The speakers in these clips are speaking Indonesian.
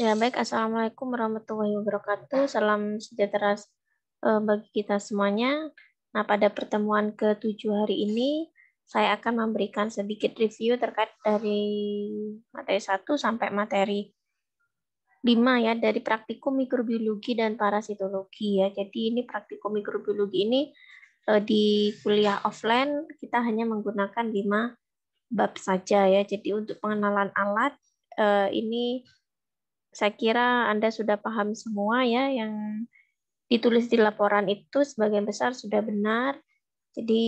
Ya, baik. Assalamualaikum warahmatullahi wabarakatuh. Salam sejahtera bagi kita semuanya. Nah, pada pertemuan ke-7 hari ini, saya akan memberikan sedikit review terkait dari materi 1 sampai materi 5 ya, dari praktikum mikrobiologi dan parasitologi ya. Jadi ini praktikum mikrobiologi ini di kuliah offline kita hanya menggunakan 5 bab saja ya. Jadi untuk pengenalan alat ini saya kira Anda sudah paham semua ya, yang ditulis di laporan itu sebagian besar sudah benar. Jadi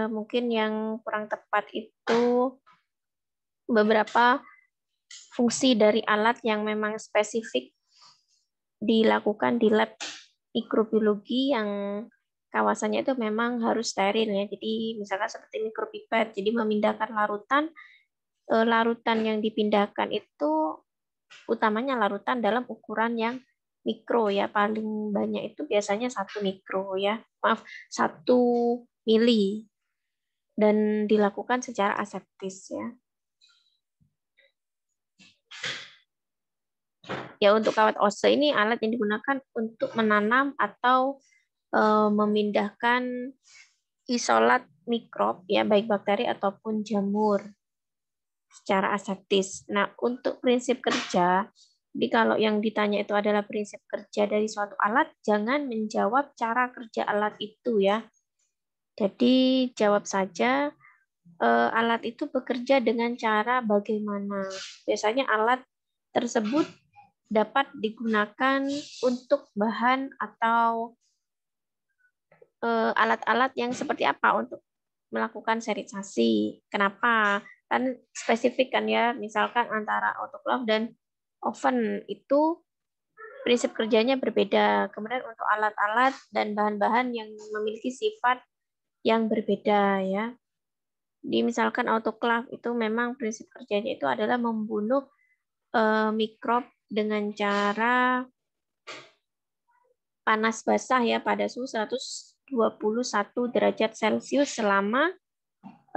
mungkin yang kurang tepat itu beberapa fungsi dari alat yang memang spesifik dilakukan di lab mikrobiologi yang kawasannya itu memang harus steril ya. Jadi misalkan seperti mikropipet, jadi memindahkan larutan yang dipindahkan itu utamanya larutan dalam ukuran yang mikro ya, paling banyak itu biasanya 1 mikro ya, maaf 1 mili, dan dilakukan secara aseptis ya. Ya, untuk kawat ose ini alat yang digunakan untuk menanam atau memindahkan isolat mikrob ya, baik bakteri ataupun jamur secara aseptis. Nah, untuk prinsip kerja, jadi kalau yang ditanya itu adalah prinsip kerja dari suatu alat, jangan menjawab cara kerja alat itu ya. Jadi jawab saja alat itu bekerja dengan cara bagaimana. Biasanya alat tersebut dapat digunakan untuk bahan atau alat-alat yang seperti apa untuk melakukan sterilisasi. Kenapa? Kan spesifik kan ya, misalkan antara autoclave dan oven itu prinsip kerjanya berbeda. Kemudian untuk alat-alat dan bahan-bahan yang memiliki sifat yang berbeda ya. Di misalkan autoclave itu memang prinsip kerjanya itu adalah membunuh mikrob dengan cara panas basah ya pada suhu 121 derajat Celcius selama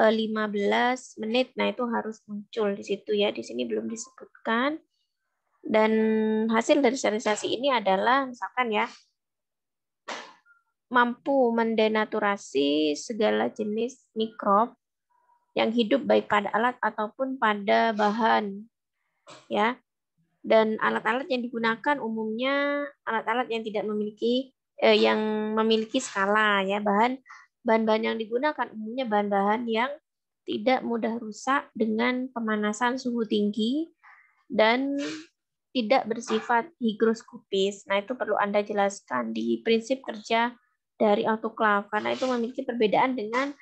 15 menit. Nah, itu harus muncul di situ ya. Di sini belum disebutkan. Dan hasil dari sterilisasi ini adalah misalkan ya, mampu mendenaturasi segala jenis mikrob yang hidup baik pada alat ataupun pada bahan ya. Dan alat-alat yang digunakan umumnya alat-alat yang tidak memiliki yang memiliki skala ya. Bahan-bahan yang digunakan umumnya bahan-bahan yang tidak mudah rusak dengan pemanasan suhu tinggi dan tidak bersifat higroskopis. Nah, itu perlu Anda jelaskan di prinsip kerja dari autoclave karena itu memiliki perbedaan dengan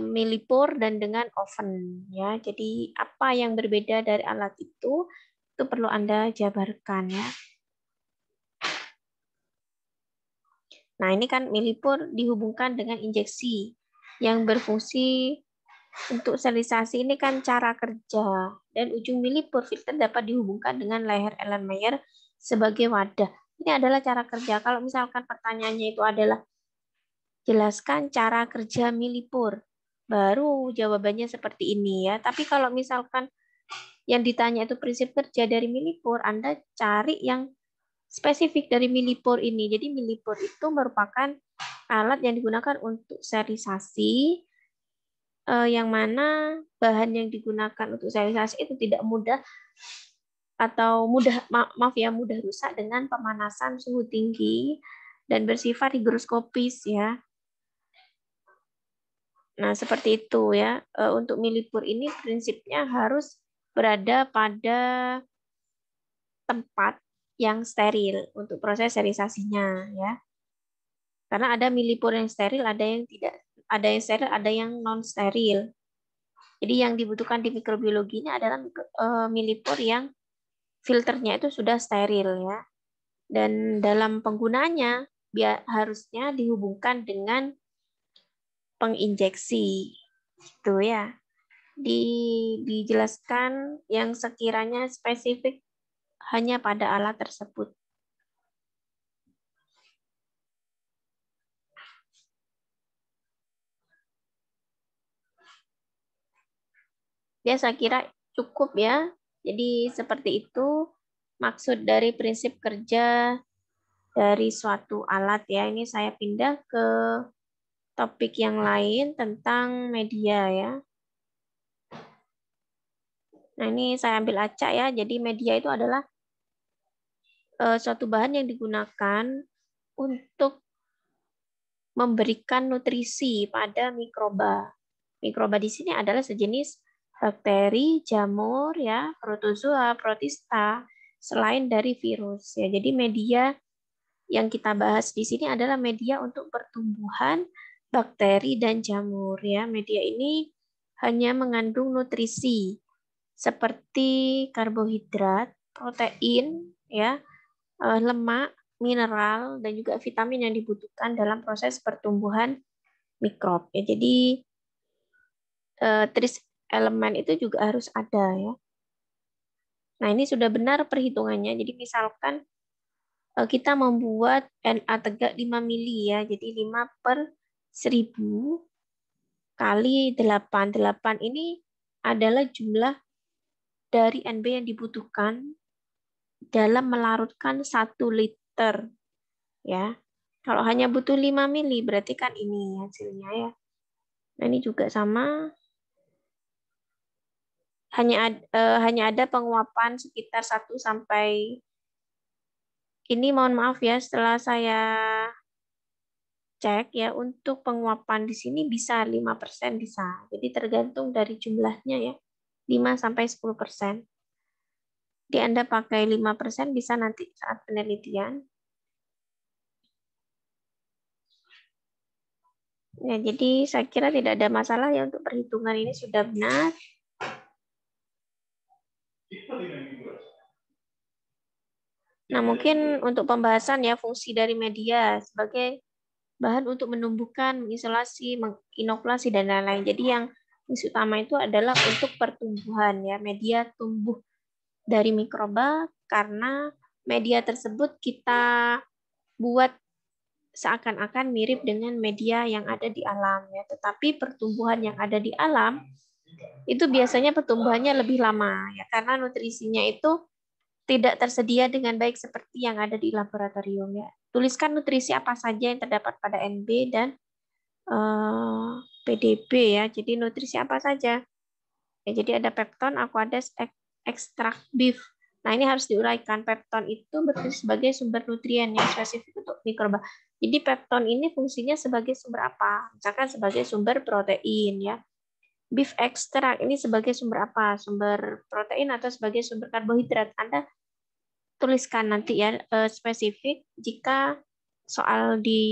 milipur dan dengan oven ya. Jadi apa yang berbeda dari alat itu perlu Anda jabarkan ya. Nah, ini kan milipur dihubungkan dengan injeksi yang berfungsi untuk sterilisasi. Ini kan cara kerja, dan ujung milipur filter dapat dihubungkan dengan leher Erlenmeyer sebagai wadah. Ini adalah cara kerja. Kalau misalkan pertanyaannya itu adalah jelaskan cara kerja milipur, baru jawabannya seperti ini ya. Tapi kalau misalkan yang ditanya itu prinsip kerja dari milipur, Anda cari yang spesifik dari milipur ini. Jadi milipur itu merupakan alat yang digunakan untuk sterilisasi, yang mana bahan yang digunakan untuk sterilisasi itu tidak mudah atau mudah rusak dengan pemanasan suhu tinggi dan bersifat higroskopis ya. Nah, seperti itu ya. Untuk milipur ini prinsipnya harus berada pada tempat yang steril untuk proses sterilisasinya ya. Karena ada milipur yang steril, ada yang tidak, ada yang steril, ada yang non steril. Jadi yang dibutuhkan di mikrobiologi ini adalah milipur yang filternya itu sudah steril ya. Dan dalam penggunaannya harusnya dihubungkan dengan penginjeksi. Gitu ya. Dijelaskan yang sekiranya spesifik hanya pada alat tersebut. Ya, saya kira cukup ya Jadi seperti itu maksud dari prinsip kerja dari suatu alat ya. Ini saya pindah ke topik yang lain tentang media ya. Nah, ini saya ambil acak ya. Jadi media itu adalah suatu bahan yang digunakan untuk memberikan nutrisi pada mikroba. Mikroba di sini adalah sejenis bakteri, jamur, ya, protozoa, protista, selain dari virus. Ya, jadi media yang kita bahas di sini adalah media untuk pertumbuhan bakteri dan jamur. Ya, media ini hanya mengandung nutrisi seperti karbohidrat, protein, ya, lemak, mineral, dan juga vitamin yang dibutuhkan dalam proses pertumbuhan mikrob. Ya, jadi tris elemen itu juga harus ada ya. Nah, ini sudah benar perhitungannya. Jadi misalkan kita membuat Na tegak 5 mili ya. Jadi 5 per 1000 kali 8. 8 ini adalah jumlah dari NB yang dibutuhkan dalam melarutkan 1 liter ya. Kalau hanya butuh 5 mili berarti kan ini hasilnya ya. Nah, ini juga sama. Hanya ada penguapan sekitar 1 sampai ini, mohon maaf ya, setelah saya cek ya, untuk penguapan di sini bisa 5% bisa. Jadi tergantung dari jumlahnya ya. 5 sampai 10%. Jadi Anda pakai 5% bisa nanti saat penelitian. Ya, jadi saya kira tidak ada masalah ya untuk perhitungan ini sudah benar. Nah, mungkin untuk pembahasan ya fungsi dari media sebagai bahan untuk menumbuhkan, mengisolasi, menginokulasi, dan lain-lain. Jadi yang fungsi utama itu adalah untuk pertumbuhan ya, media tumbuh dari mikroba karena media tersebut kita buat seakan-akan mirip dengan media yang ada di alam ya. Tetapi pertumbuhan yang ada di alam itu biasanya pertumbuhannya lebih lama ya karena nutrisinya itu tidak tersedia dengan baik seperti yang ada di laboratorium ya. Tuliskan nutrisi apa saja yang terdapat pada NB dan PDB ya. Jadi nutrisi apa saja? Ya, jadi ada pepton, aquades, ekstrak beef. Nah, ini harus diuraikan. Pepton itu berfungsi sebagai sumber nutrien yang spesifik untuk mikroba. Jadi pepton ini fungsinya sebagai sumber apa? Misalkan sebagai sumber protein ya. Beef extract ini sebagai sumber apa? Sumber protein atau sebagai sumber karbohidrat. Anda tuliskan nanti ya spesifik jika soal di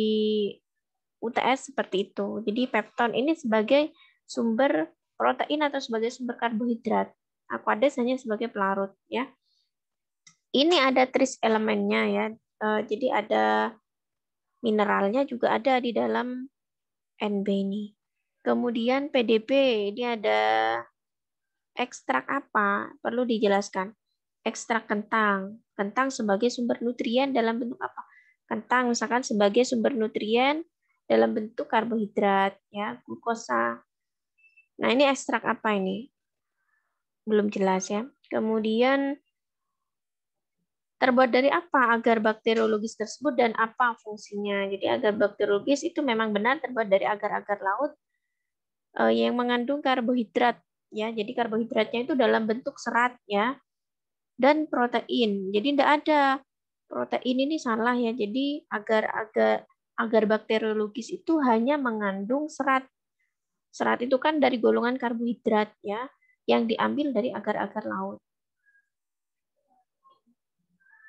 UTS seperti itu. Jadi pepton ini sebagai sumber protein atau sebagai sumber karbohidrat. Aquades hanya sebagai pelarut ya. Ini ada tris elemennya ya. Jadi ada mineralnya juga ada di dalam NB ini. Kemudian PDB ini ada ekstrak apa? Perlu dijelaskan. Ekstrak kentang. Kentang sebagai sumber nutrien dalam bentuk apa? Kentang misalkan sebagai sumber nutrien dalam bentuk karbohidrat ya, glukosa. Nah, ini ekstrak apa ini? Belum jelas ya. Kemudian terbuat dari apa agar bakteriologis tersebut dan apa fungsinya? Jadi agar bakteriologis itu memang benar terbuat dari agar-agar laut yang mengandung karbohidrat ya. Jadi karbohidratnya itu dalam bentuk serat ya dan protein. Jadi tidak ada protein ini salah ya. Jadi agar bakteriologis itu hanya mengandung serat. Serat itu kan dari golongan karbohidrat ya yang diambil dari agar-agar laut.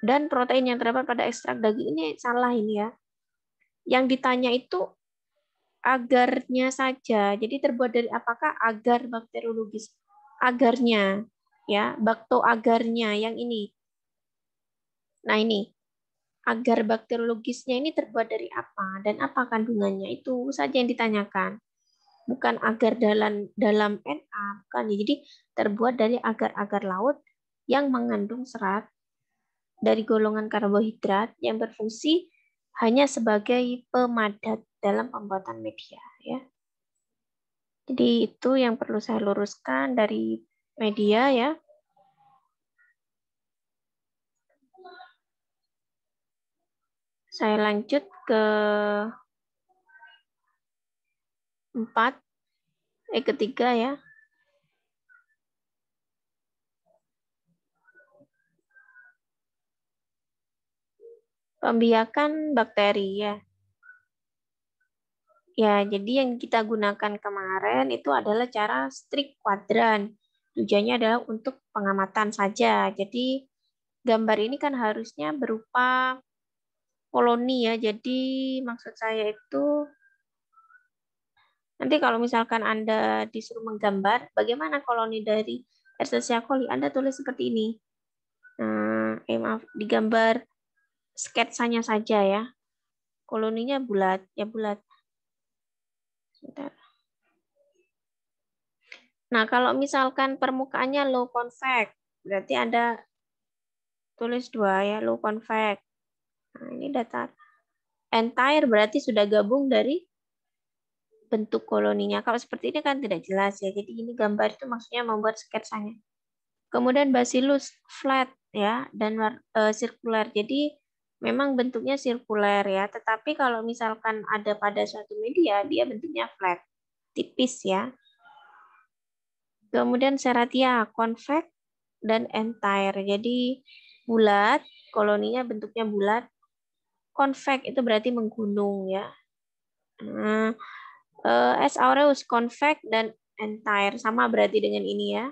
Dan protein yang terdapat pada ekstrak daging ini salah ini ya. Yang ditanya itu agarnya saja. Jadi terbuat dari apakah agar bakteriologis? Agarnya ya, baktoagarnya yang ini. Nah, ini agar bakteriologisnya ini terbuat dari apa dan apa kandungannya, itu saja yang ditanyakan. Bukan agar dalam Na, bukan. Jadi terbuat dari agar-agar laut yang mengandung serat dari golongan karbohidrat yang berfungsi hanya sebagai pemadat dalam pembuatan media ya. Jadi itu yang perlu saya luruskan dari media ya. Saya lanjut ke ketiga ya. Pembiakan bakteri ya. Ya, jadi yang kita gunakan kemarin itu adalah cara strict quadrant. Tujuannya adalah untuk pengamatan saja. Jadi gambar ini kan harusnya berupa koloni ya. Jadi maksud saya itu nanti kalau misalkan Anda disuruh menggambar bagaimana koloni dari Escherichia coli, Anda tulis seperti ini. Maaf, digambar sketsanya saja ya. Koloninya bulat, ya bulat. Sebentar. Nah, kalau misalkan permukaannya low convex, berarti Anda tulis 2 ya, low convex. Nah, ini datar. Entire berarti sudah gabung dari bentuk koloninya. Kalau seperti ini kan tidak jelas ya. Jadi ini gambar itu maksudnya membuat sketsanya. Kemudian bacillus flat ya dan sirkuler. Jadi memang bentuknya sirkuler ya, tetapi kalau misalkan ada pada suatu media dia bentuknya flat, tipis ya. Kemudian Serratia convex dan entire. Jadi bulat, koloninya bentuknya bulat. Convex itu berarti menggunung ya. Nah, S. aureus convex dan entire sama berarti dengan ini ya.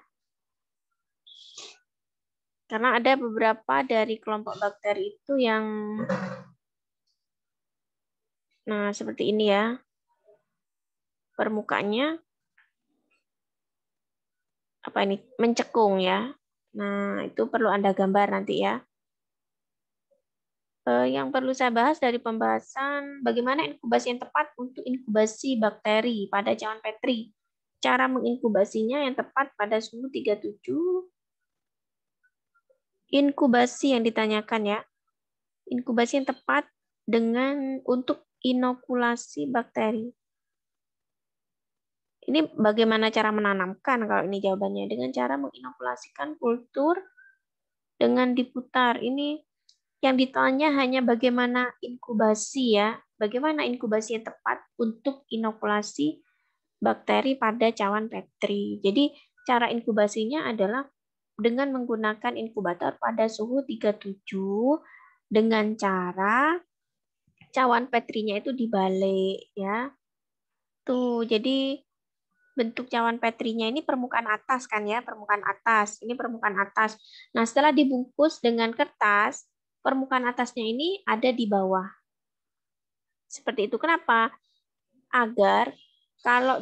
Karena ada beberapa dari kelompok bakteri itu yang nah seperti ini ya. Permukaannya apa ini? Mencekung ya. Nah, itu perlu Anda gambar nanti ya. Yang perlu saya bahas dari pembahasan bagaimana inkubasi yang tepat untuk inkubasi bakteri pada cawan Petri. Cara menginkubasinya yang tepat pada suhu 37. Inkubasi yang ditanyakan ya. Inkubasi yang tepat dengan untuk inokulasi bakteri. Ini bagaimana cara menanamkan kalau ini jawabannya dengan cara menginokulasikan kultur dengan diputar. Ini yang ditanya hanya bagaimana inkubasi ya, bagaimana inkubasi yang tepat untuk inokulasi bakteri pada cawan Petri. Jadi cara inkubasinya adalah dengan menggunakan inkubator pada suhu 37 dengan cara cawan Petrinya itu dibalik ya. Tuh, jadi bentuk cawan Petrinya ini permukaan atas kan ya, permukaan atas. Ini permukaan atas. Nah, setelah dibungkus dengan kertas, permukaan atasnya ini ada di bawah. Seperti itu. Kenapa? Agar kalau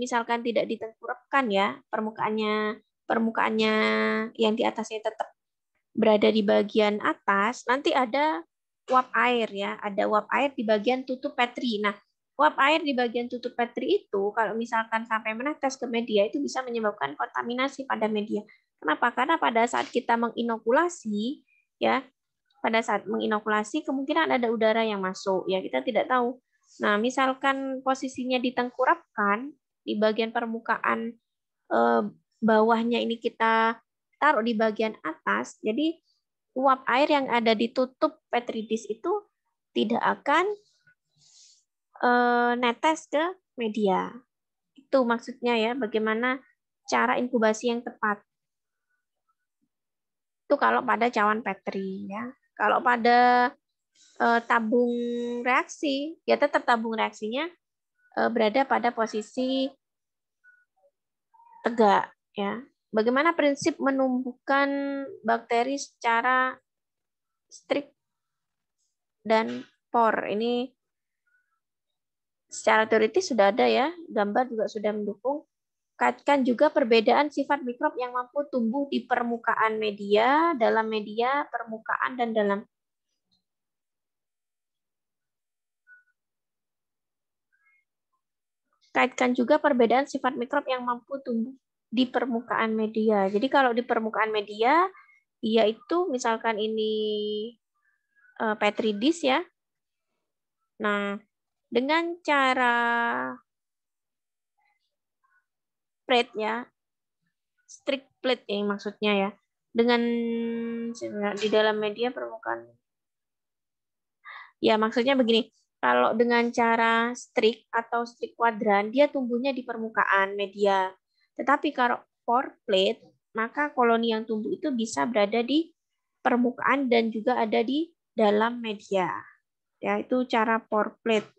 misalkan tidak ditengkurapkan ya, permukaannya yang di atasnya tetap berada di bagian atas, nanti ada uap air ya, ada uap air di bagian tutup Petri. Nah, uap air di bagian tutup Petri itu kalau misalkan sampai menetes ke media itu bisa menyebabkan kontaminasi pada media. Kenapa? Karena pada saat kita menginokulasi ya, pada saat menginokulasi kemungkinan ada udara yang masuk ya, kita tidak tahu. Nah, misalkan posisinya ditengkurapkan di bagian permukaan bawahnya ini kita taruh di bagian atas, jadi uap air yang ada di tutup Petri dish itu tidak akan netes ke media. Itu maksudnya ya, bagaimana cara inkubasi yang tepat. Itu kalau pada cawan Petri ya. Kalau pada tabung reaksi, ya tetap tabung reaksinya berada pada posisi tegak ya. Bagaimana prinsip menumbuhkan bakteri secara strict dan por? Ini secara teoritis sudah ada ya, gambar juga sudah mendukung. Kaitkan juga perbedaan sifat mikrob yang mampu tumbuh di permukaan media, dalam media, permukaan, dan dalam. Kaitkan juga perbedaan sifat mikrob yang mampu tumbuh di permukaan media. Jadi kalau di permukaan media, yaitu misalkan ini Petri dish ya. Nah, dengan cara plate ya, strict plate yang maksudnya ya, dengan di dalam media permukaan. Ya, maksudnya begini. Kalau dengan cara strik atau strik kuadran, dia tumbuhnya di permukaan media. Tetapi kalau pore plate, maka koloni yang tumbuh itu bisa berada di permukaan dan juga ada di dalam media. Ya, itu cara pore plate.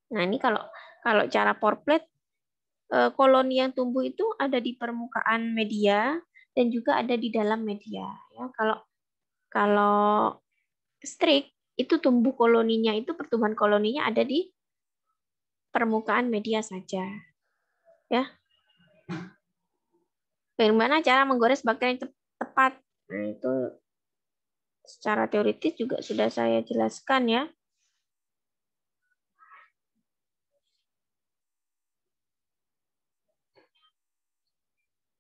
Nah, ini kalau cara pore plate, koloni yang tumbuh itu ada di permukaan media dan juga ada di dalam media. Ya, kalau strik itu tumbuh koloninya itu pertumbuhan koloninya ada di permukaan media saja. Ya. Bagaimana cara menggores bakteri yang tepat? Nah, itu secara teoritis juga sudah saya jelaskan ya.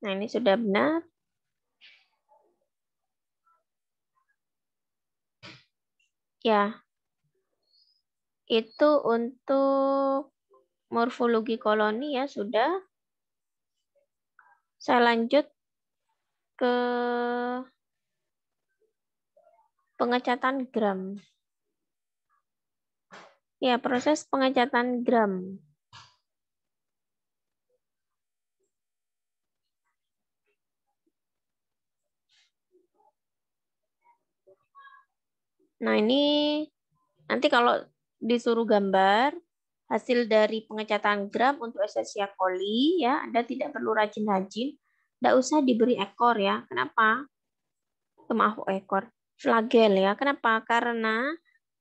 Nah, ini sudah benar. Ya. Itu untuk morfologi koloni ya sudah. Saya lanjut ke pengecatan gram. Ya, proses pengecatan gram. Nah, ini nanti kalau disuruh gambar hasil dari pengecatan gram untuk Escherichia coli, ya, Anda tidak perlu rajin-rajin, tidak usah diberi ekor ya. Kenapa? Maaf, ekor. Flagel ya. Kenapa? Karena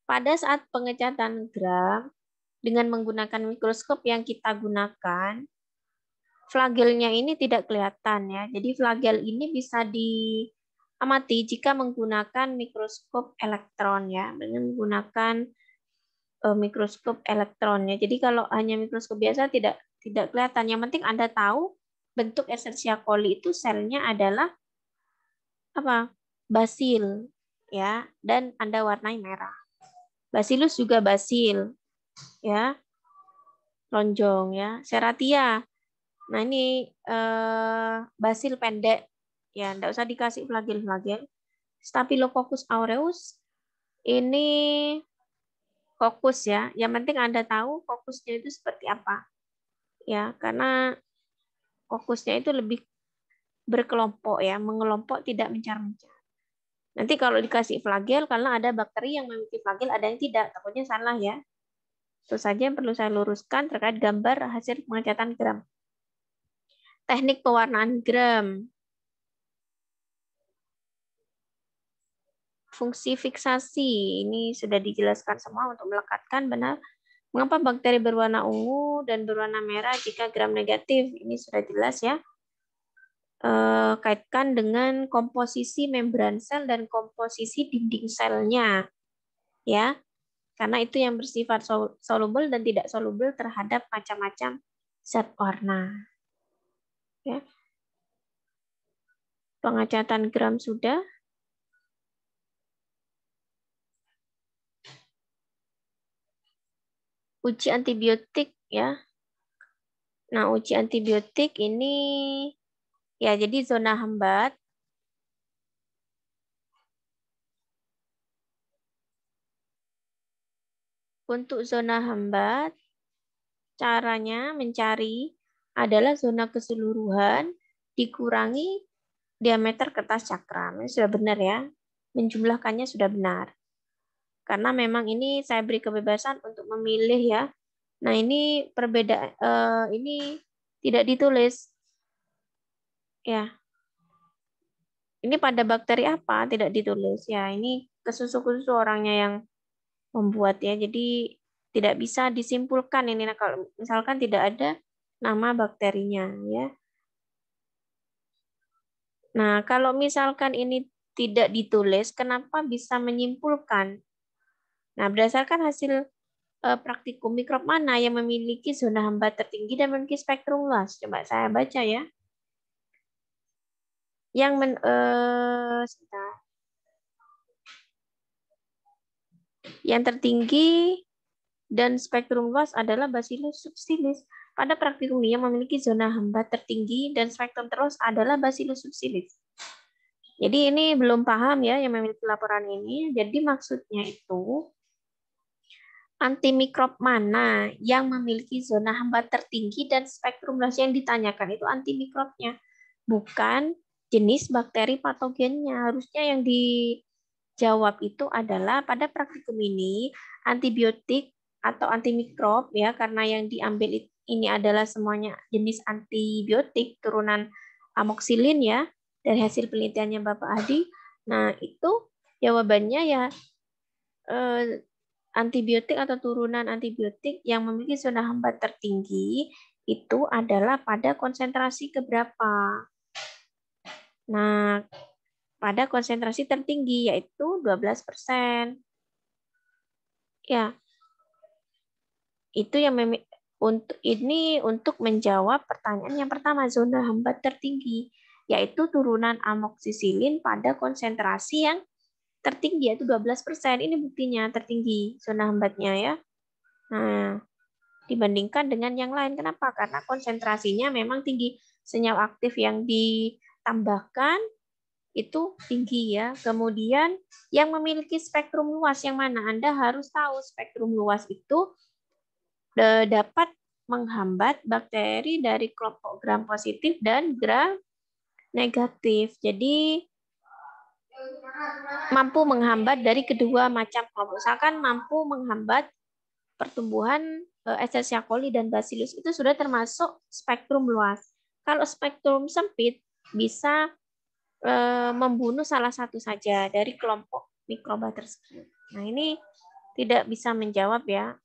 pada saat pengecatan gram dengan menggunakan mikroskop yang kita gunakan, flagelnya ini tidak kelihatan ya. Jadi flagel ini bisa diamati jika menggunakan mikroskop elektron ya, dengan menggunakan mikroskop elektronnya. Jadi kalau hanya mikroskop biasa tidak kelihatan. Yang penting Anda tahu bentuk Escherichia coli itu selnya adalah apa? Basil ya, dan Anda warnai merah. Bacillus juga basil ya, lonjong ya. Serratia. Nah, ini basil pendek ya, enggak usah dikasih flagel-flagel. Staphylococcus aureus ini kokus ya. Yang penting Anda tahu kokusnya itu seperti apa. Ya, karena kokusnya itu lebih berkelompok ya, mengelompok tidak mencar-mencar. Nanti kalau dikasih flagel, karena ada bakteri yang memiliki flagel, ada yang tidak, takutnya salah ya. Itu saja yang perlu saya luruskan terkait gambar hasil pengecatan gram. Teknik pewarnaan gram. Fungsi fiksasi, ini sudah dijelaskan semua untuk melekatkan benar. Mengapa bakteri berwarna ungu dan berwarna merah jika gram negatif? Ini sudah jelas ya. Kaitkan dengan komposisi membran sel dan komposisi dinding selnya. Ya, karena itu yang bersifat soluble dan tidak soluble terhadap macam-macam zat warna. Ya. Pengecatan gram sudah. Uji antibiotik ya. Nah, uji antibiotik ini ya jadi zona hambat. Untuk zona hambat, caranya mencari adalah zona keseluruhan dikurangi diameter kertas cakram. Ini sudah benar ya. Menjumlahkannya sudah benar. Karena memang ini saya beri kebebasan untuk memilih ya. Nah, ini perbedaan ini tidak ditulis. Ya. Ini pada bakteri apa? Tidak ditulis. Ya, ini kesusu-kesusu orangnya yang membuat ya. Jadi tidak bisa disimpulkan ini. Nah, kalau misalkan tidak ada nama bakterinya ya. Nah, kalau misalkan ini tidak ditulis, kenapa bisa menyimpulkan? Nah, berdasarkan hasil praktikum mikrob mana yang memiliki zona hambat tertinggi dan memiliki spektrum luas? Coba saya baca ya. Yang tertinggi dan spektrum luas adalah Bacillus subtilis. Pada praktikum ini yang memiliki zona hambat tertinggi dan spektrum terluas adalah Bacillus subtilis. Jadi ini belum paham ya yang memiliki laporan ini. Jadi maksudnya itu Antimikrob mana yang memiliki zona hambat tertinggi dan spektrum luas yang ditanyakan itu antimikrobnya, bukan jenis bakteri patogennya. Harusnya yang dijawab itu adalah pada praktikum ini antibiotik atau antimikrob ya, karena yang diambil ini adalah semuanya jenis antibiotik turunan amoxicillin ya dari hasil penelitiannya Bapak Adi. Nah, itu jawabannya ya antibiotik atau turunan antibiotik yang memiliki zona hambat tertinggi itu adalah pada konsentrasi keberapa? Nah, pada konsentrasi tertinggi yaitu 12%. Ya, itu yang untuk menjawab pertanyaan yang pertama, zona hambat tertinggi yaitu turunan amoxicillin pada konsentrasi yang tertinggi yaitu 12%. Ini buktinya tertinggi zona hambatnya ya. Nah, dibandingkan dengan yang lain. Kenapa? Karena konsentrasinya memang tinggi. Senyawa aktif yang ditambahkan itu tinggi ya. Kemudian yang memiliki spektrum luas yang mana? Anda harus tahu spektrum luas itu dapat menghambat bakteri dari kelompok gram positif dan gram negatif. Jadi mampu menghambat dari kedua macam kelompok. Misalkan mampu menghambat pertumbuhan Escherichia coli dan Bacillus itu sudah termasuk spektrum luas. Kalau spektrum sempit bisa membunuh salah satu saja dari kelompok mikroba tersebut. Nah, ini tidak bisa menjawab ya.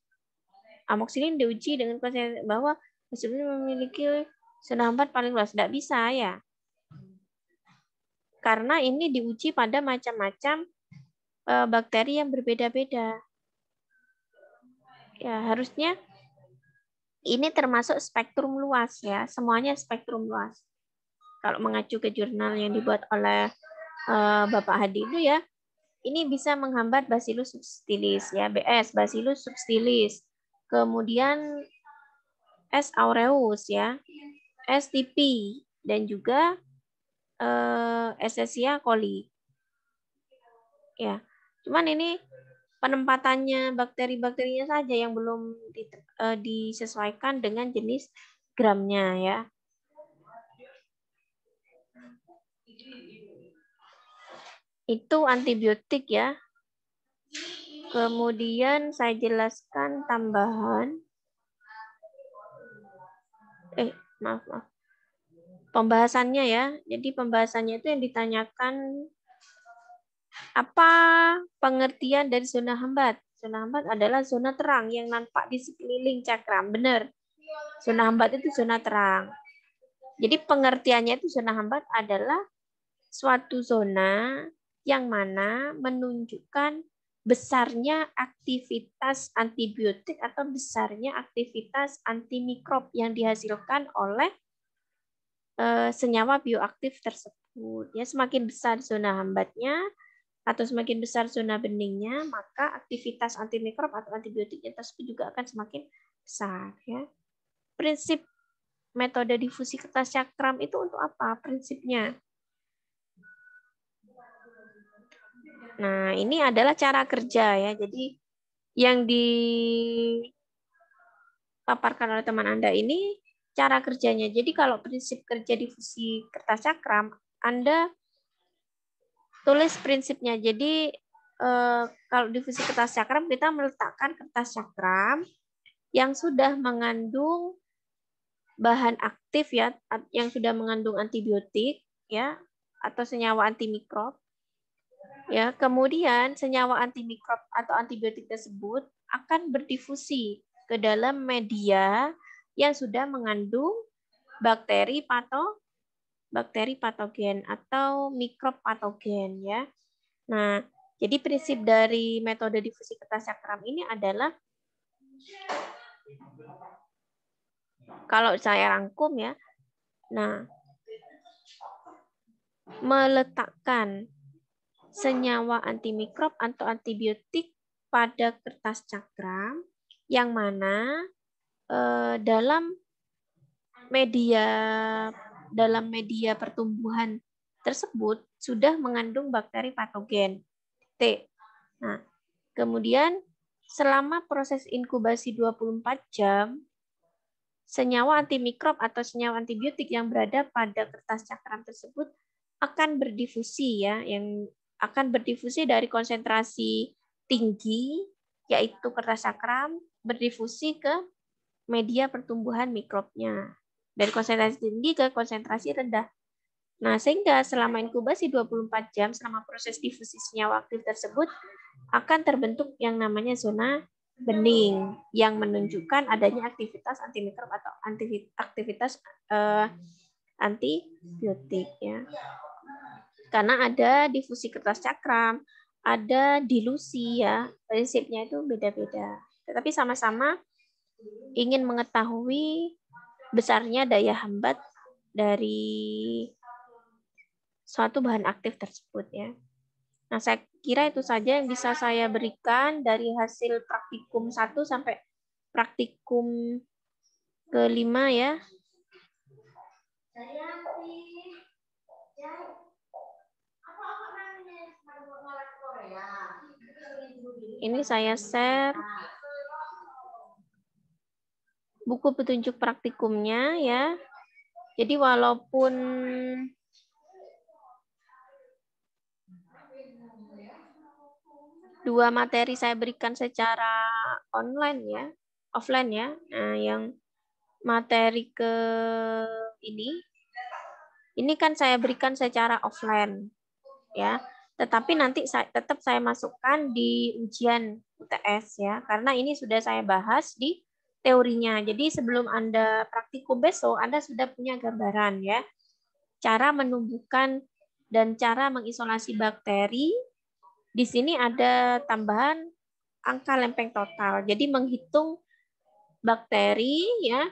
Amoxicillin diuji dengan konsentrasi bahwa Bacillus memiliki zona hambat paling luas. Tidak bisa ya. Karena ini diuji pada macam-macam bakteri yang berbeda-beda. Ya, harusnya ini termasuk spektrum luas ya, semuanya spektrum luas. Kalau mengacu ke jurnal yang dibuat oleh Bapak Hadi itu ya, ini bisa menghambat Bacillus subtilis ya, BS, Bacillus subtilis. Kemudian S aureus ya, STP dan juga Escherichia coli. Ya. Cuman ini penempatannya bakteri-bakterinya saja yang belum disesuaikan dengan jenis gramnya ya. Itu antibiotik ya. Kemudian saya jelaskan tambahan. Maaf. Pembahasannya ya. Jadi pembahasannya itu yang ditanyakan apa pengertian dari zona hambat. Zona hambat adalah zona terang yang nampak di sekeliling cakram. Benar. Zona hambat itu zona terang. Jadi pengertiannya itu zona hambat adalah suatu zona yang mana menunjukkan besarnya aktivitas antibiotik atau besarnya aktivitas antimikrob yang dihasilkan oleh senyawa bioaktif tersebut. Ya, semakin besar zona hambatnya atau semakin besar zona beningnya, maka aktivitas antimikrob atau antibiotiknya tersebut juga akan semakin besar. Ya. Prinsip metode difusi kertas cakram itu untuk apa? Prinsipnya. Nah, ini adalah cara kerja ya. Jadi yang dipaparkan oleh teman Anda ini cara kerjanya. Jadi kalau prinsip kerja difusi kertas cakram, Anda tulis prinsipnya. Jadi kalau difusi kertas cakram, kita meletakkan kertas cakram yang sudah mengandung bahan aktif ya, yang sudah mengandung antibiotik ya atau senyawa antimikrob. Ya, kemudian senyawa antimikrob atau antibiotik tersebut akan berdifusi ke dalam media yang sudah mengandung bakteri patogen atau mikrob patogen ya. Nah, jadi prinsip dari metode difusi kertas cakram ini adalah kalau saya rangkum ya. Nah, meletakkan senyawa antimikrob atau antibiotik pada kertas cakram yang mana dalam media pertumbuhan tersebut sudah mengandung bakteri patogen. T. Nah, kemudian selama proses inkubasi 24 jam, senyawa antimikrob atau senyawa antibiotik yang berada pada kertas cakram tersebut akan berdifusi ya, yang akan berdifusi dari konsentrasi tinggi yaitu kertas cakram berdifusi ke media pertumbuhan mikrobnya. Dari konsentrasi tinggi ke konsentrasi rendah. Nah, sehingga selama inkubasi 24 jam, selama proses difusi senyawa aktif tersebut, akan terbentuk yang namanya zona bening, yang menunjukkan adanya aktivitas antimikrob atau aktivitas antibiotik. Ya. Karena ada difusi kertas cakram, ada dilusi, ya prinsipnya itu beda-beda. Tetapi sama-sama ingin mengetahui besarnya daya hambat dari suatu bahan aktif tersebut ya. Nah, saya kira itu saja yang bisa saya berikan dari hasil praktikum 1 sampai praktikum ke-5 ya. Ini saya share buku petunjuk praktikumnya ya. Jadi walaupun dua materi saya berikan secara online ya, offline ya. Nah, yang materi ke ini kan saya berikan secara offline ya. Tetapi nanti tetap saya masukkan di ujian UTS ya, karena ini sudah saya bahas di teorinya. Jadi sebelum Anda praktikum besok, Anda sudah punya gambaran ya. Cara menumbuhkan dan cara mengisolasi bakteri. Di sini ada tambahan angka lempeng total. Jadi menghitung bakteri ya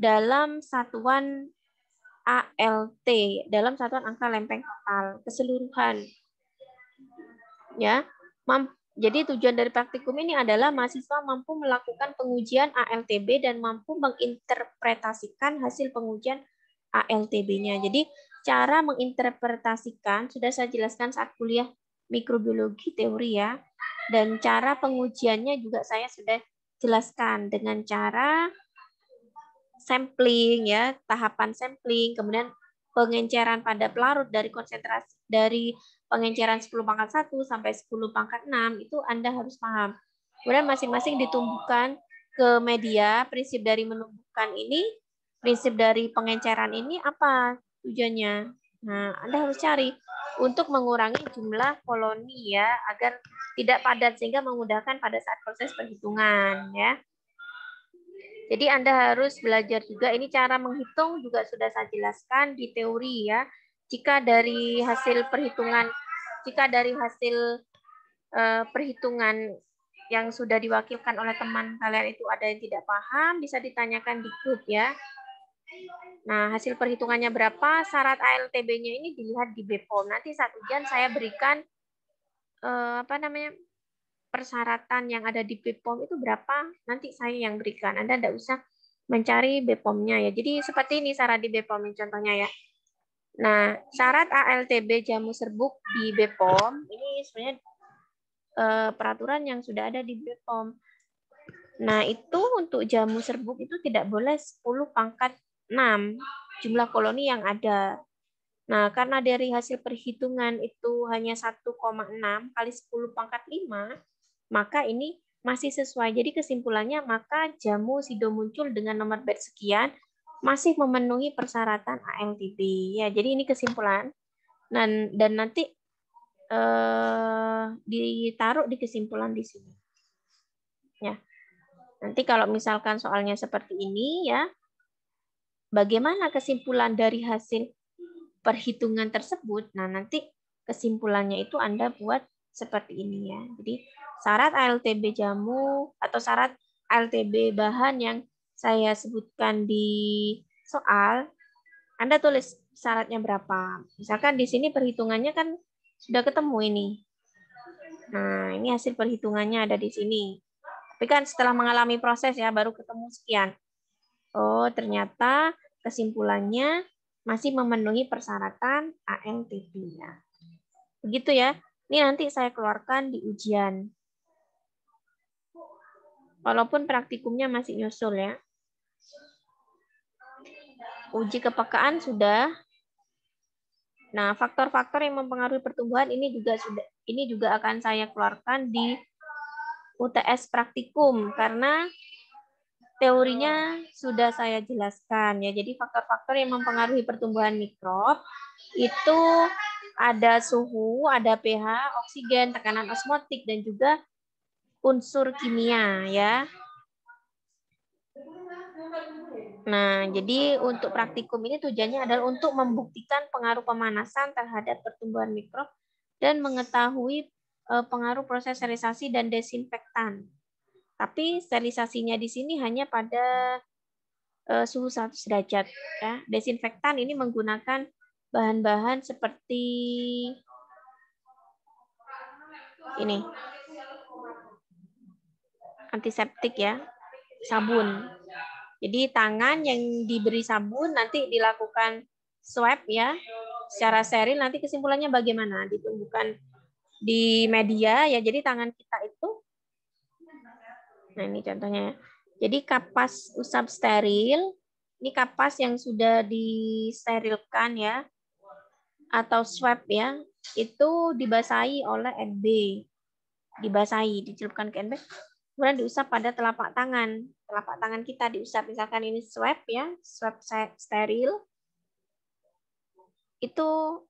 dalam satuan ALT, dalam satuan angka lempeng total keseluruhan. Ya, jadi tujuan dari praktikum ini adalah mahasiswa mampu melakukan pengujian ALTB dan mampu menginterpretasikan hasil pengujian ALTB-nya. Jadi cara menginterpretasikan sudah saya jelaskan saat kuliah mikrobiologi teori ya. Dan cara pengujiannya juga saya sudah jelaskan dengan cara sampling ya, tahapan sampling, kemudian pengenceran pada pelarut dari konsentrasi dari pengenceran 10 pangkat 1 sampai 10 pangkat 6 itu Anda harus paham. Kemudian masing-masing ditumbuhkan ke media. Prinsip dari menumbuhkan ini, prinsip dari pengenceran ini apa tujuannya? Nah, Anda harus cari untuk mengurangi jumlah koloni ya, agar tidak padat sehingga memudahkan pada saat proses perhitungan ya. Jadi Anda harus belajar juga, ini cara menghitung juga sudah saya jelaskan di teori ya. Jika dari hasil perhitungan, perhitungan yang sudah diwakilkan oleh teman kalian itu ada yang tidak paham, bisa ditanyakan di grup ya. Nah, hasil perhitungannya berapa, syarat ALTB-nya ini dilihat di BPOM. Nanti saat ujian saya berikan persyaratan yang ada di BPOM itu berapa, nanti saya yang berikan. Anda tidak usah mencari BPOM-nya ya. Jadi seperti ini syarat di BPOM contohnya ya. Nah, syarat ALTB jamu serbuk di BPOM ini sebenarnya peraturan yang sudah ada di BPOM. Nah, itu untuk jamu serbuk itu tidak boleh 10 pangkat 6 jumlah koloni yang ada. Nah, karena dari hasil perhitungan itu hanya 1,6 kali 10 pangkat 5, maka ini masih sesuai. Jadi kesimpulannya, maka jamu sido muncul dengan nomor bat sekian masih memenuhi persyaratan ALTB. Ya, jadi ini kesimpulan. Dan nanti ditaruh di kesimpulan di sini. Ya. Nanti kalau misalkan soalnya seperti ini ya, bagaimana kesimpulan dari hasil perhitungan tersebut? Nah, nanti kesimpulannya itu Anda buat seperti ini ya. Jadi syarat ALTB jamu atau syarat ALTB bahan yang saya sebutkan di soal, Anda tulis syaratnya berapa. Misalkan di sini perhitungannya kan sudah ketemu ini. Nah, ini hasil perhitungannya ada di sini. Tapi kan setelah mengalami proses ya, baru ketemu sekian. Oh, ternyata kesimpulannya masih memenuhi persyaratan ALTB-nya. Begitu ya. Ini nanti saya keluarkan di ujian. Walaupun praktikumnya masih nyusul ya. Uji kepekaan sudah. Nah, faktor-faktor yang mempengaruhi pertumbuhan ini juga akan saya keluarkan di UTS praktikum karena teorinya sudah saya jelaskan ya. Jadi faktor-faktor yang mempengaruhi pertumbuhan mikrob itu ada suhu, ada pH, oksigen, tekanan osmotik dan juga unsur kimia ya. Nah, jadi untuk praktikum ini tujuannya adalah untuk membuktikan pengaruh pemanasan terhadap pertumbuhan mikrob dan mengetahui pengaruh proses sterilisasi dan desinfektan. Tapi sterilisasinya di sini hanya pada suhu 100 derajat. Ya. Desinfektan ini menggunakan bahan-bahan seperti ini, antiseptik ya, sabun. Jadi tangan yang diberi sabun nanti dilakukan swab ya, secara steril. Nanti kesimpulannya bagaimana? Ditumbuhkan di media ya. Jadi tangan kita itu, nah ini contohnya. Jadi kapas usap steril, ini kapas yang sudah disterilkan ya, atau swab ya, itu dibasahi oleh NB, dibasahi, dicelupkan ke NB. Kemudian diusap pada telapak tangan kita diusap, misalkan ini swab ya, swab steril, itu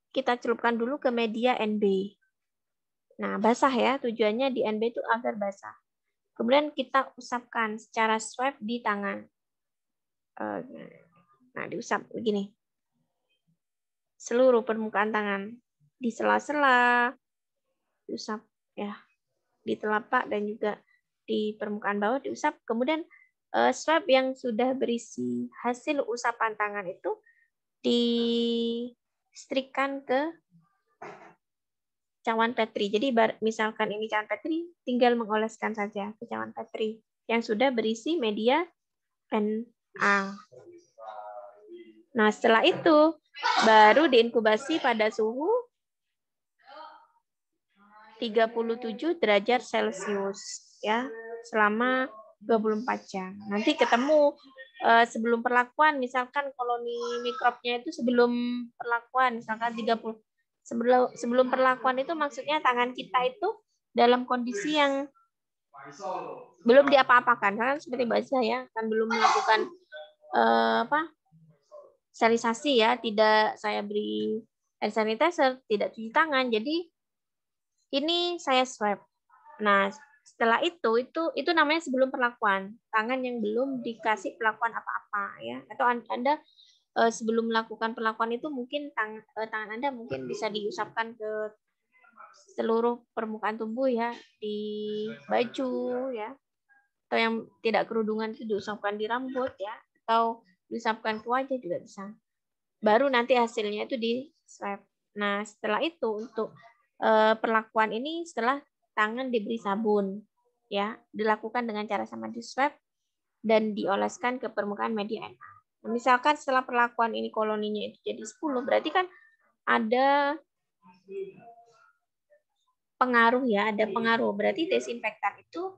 kita celupkan dulu ke media NB. Nah, basah ya, tujuannya di NB itu agar basah. Kemudian kita usapkan secara swab di tangan. Nah, diusap begini. Seluruh permukaan tangan, di sela-sela, diusap ya, di telapak dan juga di permukaan bawah diusap. Kemudian swab yang sudah berisi hasil usapan tangan itu disetrikkan ke cawan Petri. Jadi misalkan ini cawan Petri, tinggal mengoleskan saja ke cawan Petri yang sudah berisi media Na. Nah, setelah itu baru diinkubasi pada suhu 37 derajat Celcius ya, selama 24 jam. Nanti ketemu sebelum perlakuan, misalkan koloni mikrobnya itu sebelum perlakuan, misalkan 30. Sebelum perlakuan itu maksudnya tangan kita itu dalam kondisi yang belum diapa-apakan, kan seperti bahasa ya, kan belum melakukan sterilisasi ya, tidak saya beri hand sanitizer, tidak cuci tangan, jadi ini saya swab. Nah, setelah itu namanya sebelum perlakuan. Tangan yang belum dikasih perlakuan apa-apa ya. Atau Anda sebelum melakukan perlakuan itu mungkin tangan Anda mungkin bisa diusapkan ke seluruh permukaan tubuh ya, di baju ya. Atau yang tidak kerudungan itu diusapkan di rambut ya, atau diusapkan ke wajah juga bisa. Baru nanti hasilnya itu di swab. Nah, setelah itu untuk perlakuan ini setelah tangan diberi sabun ya, dilakukan dengan cara sama, di swab dan dioleskan ke permukaan media Na. Nah, misalkan setelah perlakuan ini koloninya itu jadi 10, berarti kan ada pengaruh ya, ada pengaruh. Berarti desinfektan itu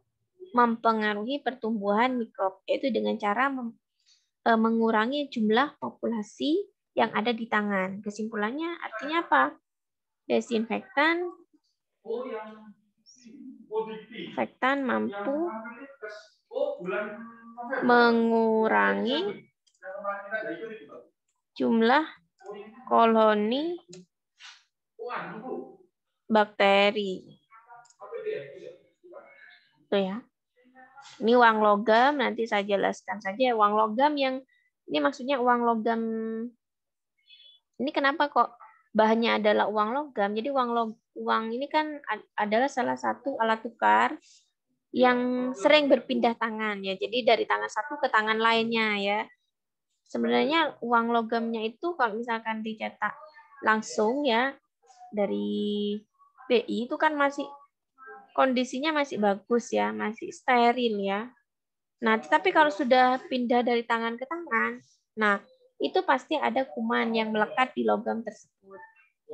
mempengaruhi pertumbuhan mikrob, yaitu dengan cara mengurangi jumlah populasi yang ada di tangan. Kesimpulannya artinya apa? Desinfektan mampu mengurangi jumlah koloni bakteri. Itu ya. Ini uang logam, nanti saya jelaskan saja. Uang logam yang ini maksudnya uang logam. Ini kenapa kok bahannya adalah uang logam? Jadi uang ini kan adalah salah satu alat tukar yang sering berpindah tangan ya. Jadi dari tangan satu ke tangan lainnya ya. Sebenarnya uang logamnya itu kalau misalkan dicetak langsung ya dari BI itu kan masih kondisinya masih bagus ya, masih steril ya. Nah, tetapi kalau sudah pindah dari tangan ke tangan, nah itu pasti ada kuman yang melekat di logam tersebut.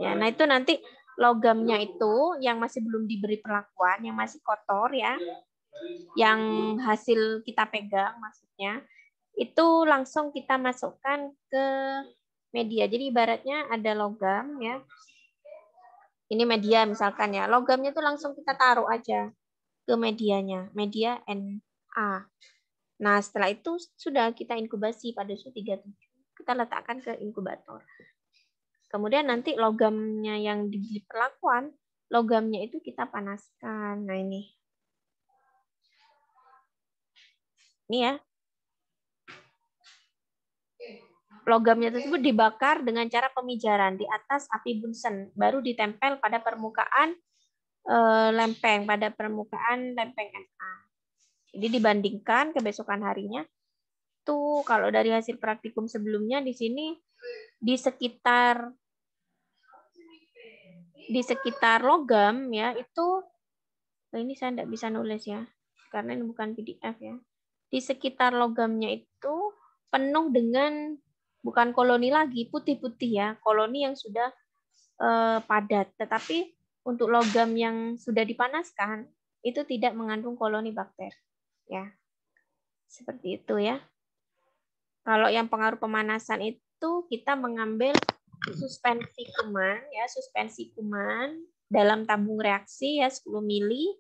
Ya, nah itu nanti logamnya itu yang masih belum diberi perlakuan, yang masih kotor ya, yang hasil kita pegang maksudnya, itu langsung kita masukkan ke media. Jadi ibaratnya ada logam ya. Ini media misalkan ya. Logamnya itu langsung kita taruh aja ke medianya, media Na. Nah, setelah itu sudah kita inkubasi pada suhu 37. Kita letakkan ke inkubator. Kemudian nanti logamnya yang di perlakuan, logamnya itu kita panaskan. Nah, ini. Ini ya. Logamnya tersebut dibakar dengan cara pemijaran di atas api Bunsen, baru ditempel pada permukaan lempeng, pada permukaan lempeng Na. Jadi dibandingkan kebesokan harinya, tuh kalau dari hasil praktikum sebelumnya di sini di sekitar logam ya itu, ini saya tidak bisa nulis ya karena ini bukan PDF ya. Di sekitar logamnya itu penuh dengan bukan koloni lagi putih-putih ya, koloni yang sudah padat. Tetapi untuk logam yang sudah dipanaskan itu tidak mengandung koloni bakteri ya. Seperti itu ya. Kalau yang pengaruh pemanasan itu kita mengambil suspensi kuman ya, suspensi kuman dalam tabung reaksi ya 10 mili.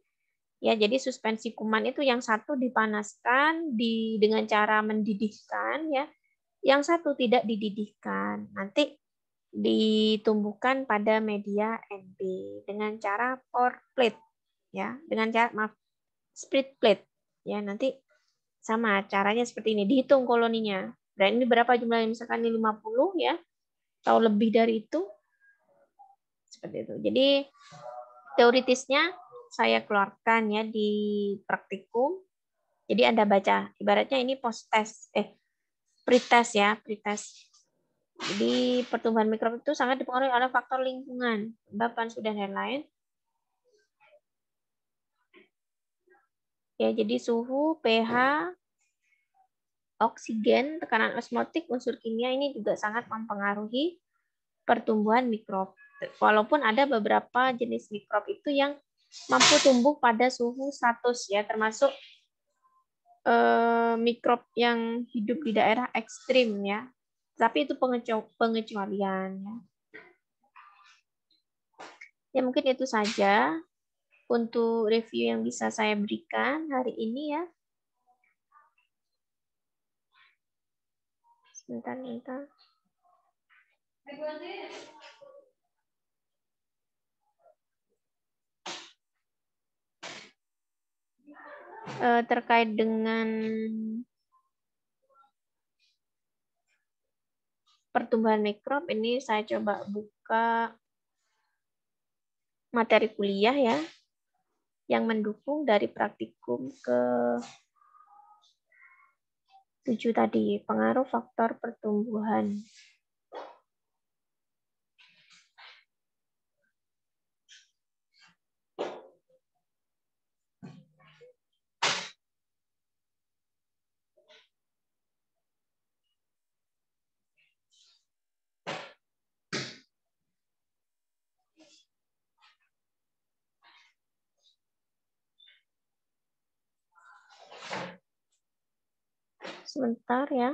Ya, jadi suspensi kuman itu yang satu dipanaskan dengan cara mendidihkan ya. Yang satu tidak dididihkan. Nanti ditumbuhkan pada media NB dengan cara pour plate ya, dengan cara split plate ya. Nanti sama caranya seperti ini, dihitung koloninya. Dan ini berapa jumlahnya, misalkan ini 50 ya, atau lebih dari itu. Seperti itu. Jadi teoritisnya saya keluarkan ya di praktikum. Jadi Anda baca, ibaratnya ini post test, pretest ya, pretest. Jadi pertumbuhan mikrob itu sangat dipengaruhi oleh faktor lingkungan, bahan suhu dan lain-lain. Ya, jadi suhu, pH, oksigen, tekanan osmotik, unsur kimia ini juga sangat mempengaruhi pertumbuhan mikrob. Walaupun ada beberapa jenis mikrob itu yang mampu tumbuh pada suhu 100 ya, termasuk mikrob yang hidup di daerah ekstrim ya. Tapi itu pengecualian ya. Ya mungkin itu saja untuk review yang bisa saya berikan hari ini ya. Sebentar. Terkait dengan pertumbuhan mikrob, ini saya coba buka materi kuliah ya, yang mendukung dari praktikum ke-7 tadi, pengaruh faktor pertumbuhan. Sebentar ya.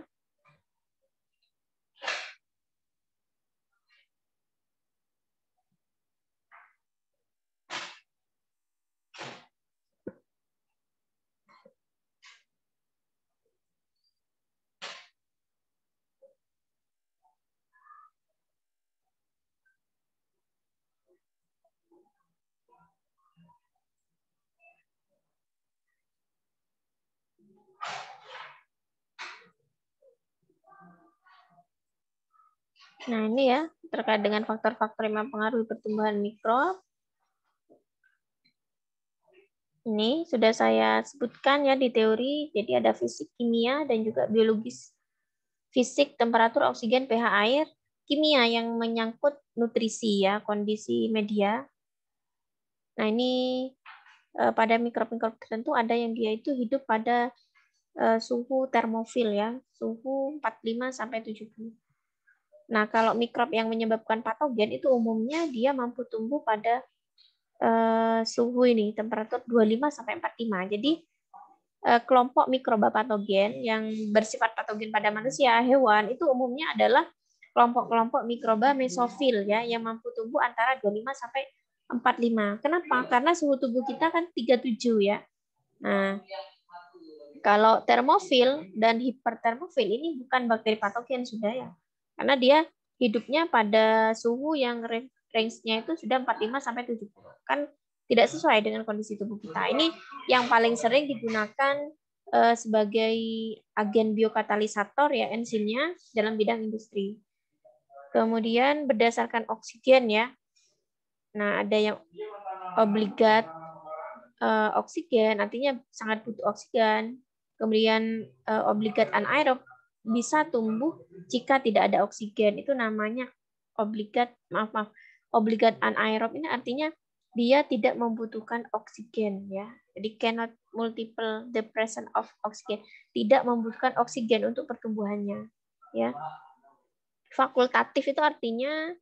Nah, ini ya, terkait dengan faktor-faktor yang mempengaruhi pertumbuhan mikrob. Ini sudah saya sebutkan ya di teori, jadi ada fisik, kimia, dan juga biologis. Fisik, temperatur, oksigen, pH air, kimia yang menyangkut nutrisi ya, kondisi media. Nah, ini pada mikrob-mikrob tertentu ada yang dia itu hidup pada suhu termofil ya, suhu 45 sampai 70. Nah, kalau mikrob yang menyebabkan patogen itu umumnya dia mampu tumbuh pada suhu ini, temperatur 25 sampai 45. Jadi kelompok mikroba patogen yang bersifat patogen pada manusia, hewan, itu umumnya adalah kelompok-kelompok mikroba mesofil ya, yang mampu tumbuh antara 25 sampai 45. Kenapa? Karena suhu tubuh kita kan 37 ya. Nah, kalau termofil dan hipertermofil ini bukan bakteri patogen sudah ya. Karena dia hidupnya pada suhu yang range-nya itu sudah 45 sampai 70. Kan tidak sesuai dengan kondisi tubuh kita. Ini yang paling sering digunakan sebagai agen biokatalisator ya, enzimnya dalam bidang industri. Kemudian berdasarkan oksigen ya. Nah, ada yang obligat oksigen, artinya sangat butuh oksigen. Kemudian obligat anaerob bisa tumbuh jika tidak ada oksigen. Itu namanya obligat, obligat anaerob ini artinya dia tidak membutuhkan oksigen ya. Jadi cannot multiple the presence of oxygen, tidak membutuhkan oksigen untuk pertumbuhannya ya. Fakultatif itu artinya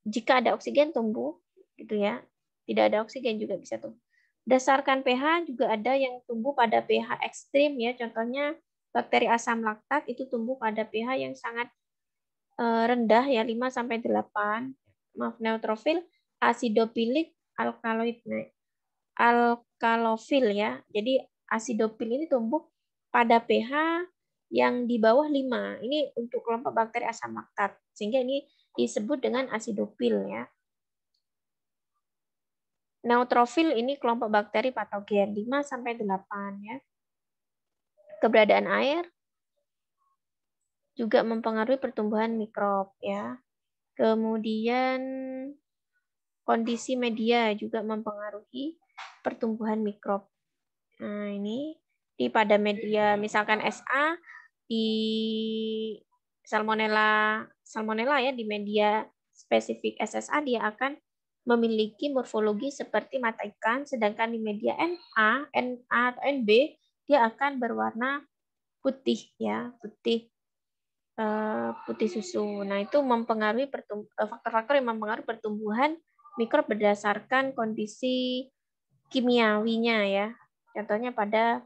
jika ada oksigen tumbuh gitu ya. Tidak ada oksigen juga bisa tumbuh. Berdasarkan pH juga ada yang tumbuh pada pH ekstrim ya. Contohnya bakteri asam laktat itu tumbuh pada pH yang sangat rendah ya, 5 sampai 8. Maaf, neutrofil, acidophilic, alkaloid, alkalofil ya. Jadi acidofil ini tumbuh pada pH yang di bawah 5. Ini untuk kelompok bakteri asam laktat. Sehingga ini disebut dengan acidofil ya. Neutrofil ini kelompok bakteri patogen 5 sampai 8 ya. Keberadaan air juga mempengaruhi pertumbuhan mikrob ya. Kemudian kondisi media juga mempengaruhi pertumbuhan mikrob. Nah, ini pada media misalkan SA di salmonella ya, di media spesifik SSA dia akan memiliki morfologi seperti mata ikan, sedangkan di media NA atau NB dia akan berwarna putih ya, putih susu. Nah, itu mempengaruhi faktor-faktor yang mempengaruhi pertumbuhan mikrob berdasarkan kondisi kimiawinya ya. Contohnya pada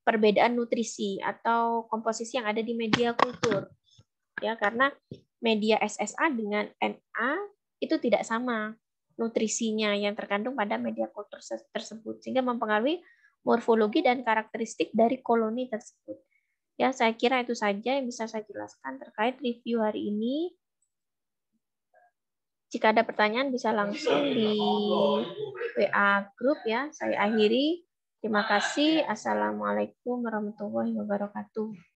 perbedaan nutrisi atau komposisi yang ada di media kultur. Ya, karena media SSA dengan NA itu tidak sama nutrisinya yang terkandung pada media kultur tersebut, sehingga mempengaruhi morfologi dan karakteristik dari koloni tersebut. Ya, saya kira itu saja yang bisa saya jelaskan terkait review hari ini. Jika ada pertanyaan bisa langsung di WA grup ya. Saya akhiri. Terima kasih. Assalamualaikum warahmatullahi wabarakatuh.